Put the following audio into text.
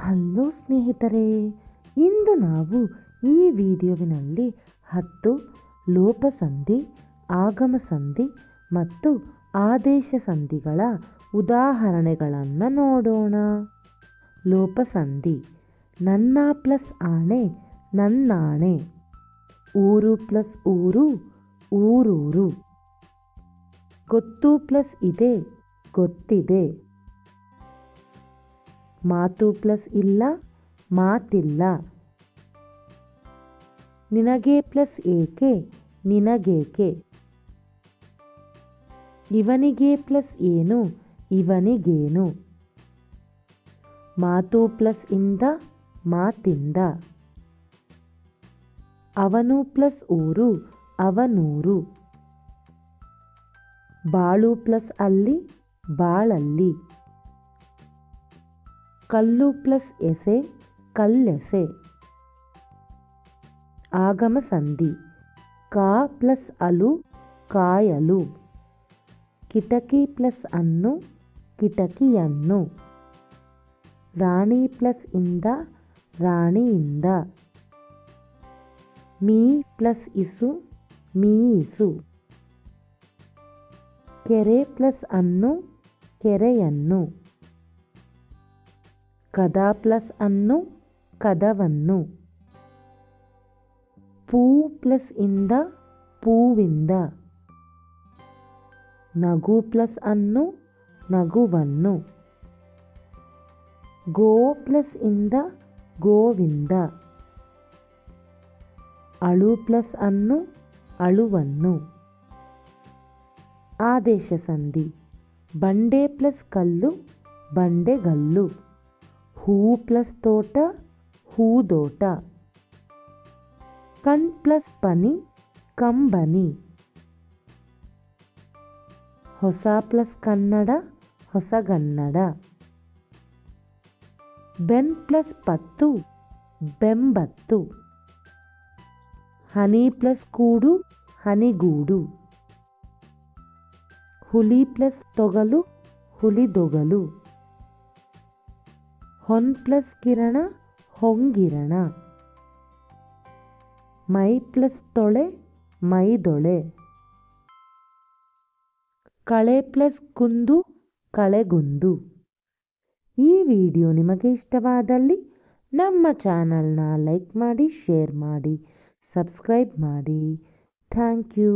Hello ಸ್ನೇಹಿತರೆ, ಇಂದು ನಾವು ಈ ವಿಡಿಯೋವಿನಲ್ಲಿ 10 ಲೋಪಸಂಧಿ, ಆಗಮ ಸಂಧಿ ಮತ್ತು ಆದೇಶ ಸಂಧಿಗಳ ಉದಾಹರಣೆಗಳನ್ನು ನೋಡೋಣ. ಲೋಪಸಂಧಿ: ನನ್ನ ಪ್ಲಸ್ ಆಣೆ ನನ್ನಾಣೆ. ಊರು ಪ್ಲಸ್ ಊರು ಊರೂರು. ಗೊತ್ತು ಪ್ಲಸ್ ಇದೆ ಗೊತ್ತಿದೆ. ಮಾತು ಪ್ಲಸ್ ಇಲ್ಲ ಮಾತಿಲ್ಲ. ನಿನಗೆ ಪ್ಲಸ್ ಏಕೆ ನಿನಗೇಕೆ. ಇವನಿಗೆ ಪ್ಲಸ್ ಏನು ಇವನಿಗೇನು. ಮಾತು ಪ್ಲಸ್ ಇಂದ ಮಾತಿಂದ. ಅವನು ಪ್ಲಸ್ ಊರು ಅವನೂರು. ಬಾಳು ಪ್ಲಸ್ ಅಲ್ಲಿ ಬಾಳಲ್ಲಿ. ಕಲ್ಲು ಪ್ಲಸ್ ಎಸೆ ಕಲ್ಲೆಸೆ. ಆಗಮ ಸಂಧಿ: ಕಾ ಪ್ಲಸ್ ಅಲು ಕಾಯಲು. ಕಿಟಕಿ ಪ್ಲಸ್ ಅನ್ನು ಕಿಟಕಿಯನ್ನು. ರಾಣಿ ಪ್ಲಸ್ ಇಂದ ರಾಣಿಯಿಂದ. Me plus ಇಸು ಮೀಯಿಸು. ಕೆರೆ ಪ್ಲಸ್ ಅನ್ನು ಕೆರೆಯನ್ನು. ಕದ ಪ್ಲಸ್ ಅನ್ನು ಕದವನ್ನು. ಪೂ ಪ್ಲಸ್ ಇಂದ ಪೂವಿಂದ. ನಗು ಪ್ಲಸ್ ಅನ್ನು ನಗುವನ್ನು. ಗೋ ಪ್ಲಸ್ ಇಂದ ಗೋವಿಂದ. ಅಳು ಪ್ಲಸ್ ಅನ್ನು ಅಳುವನ್ನು. ಆದೇಶ ಸಂಧಿ: ಬಂಡೆ ಪ್ಲಸ್ ಕಲ್ಲು ಬಂಡೆಗಲ್ಲು. ಹೂ ಪ್ಲಸ್ ತೋಟ ಹೂದೋಟ. ಕಣ್ ಪ್ಲಸ್ ಪನಿ ಕಂಬನಿ. ಹೊಸ ಪ್ಲಸ್ ಕನ್ನಡ ಹೊಸಗನ್ನಡ. ಬೆನ್ ಪ್ಲಸ್ ಪತ್ತು ಬೆಂಬತ್ತು. ಹನಿ ಪ್ಲಸ್ ಕೂಡು ಹನಿಗೂಡು. ಹುಲಿ ಪ್ಲಸ್ ತೊಗಲು ಹುಲಿದೊಗಲು. ಹೊನ್ ಪ್ಲಸ್ ಕಿರಣ ಹೊಂಗಿರಣ. ಮೈ ಪ್ಲಸ್ ತೊಳೆ ಮೈದೊಳೆ. ಕಳೆ ಪ್ಲಸ್ ಕುಂದು ಕಳೆಗುಂದು. ಈ ವಿಡಿಯೋ ನಿಮಗೆ ಇಷ್ಟವಾದಲ್ಲಿ ನಮ್ಮ ಚಾನಲ್ನ ಲೈಕ್ ಮಾಡಿ, ಶೇರ್ ಮಾಡಿ, ಸಬ್ಸ್ಕ್ರೈಬ್ ಮಾಡಿ. Thank you.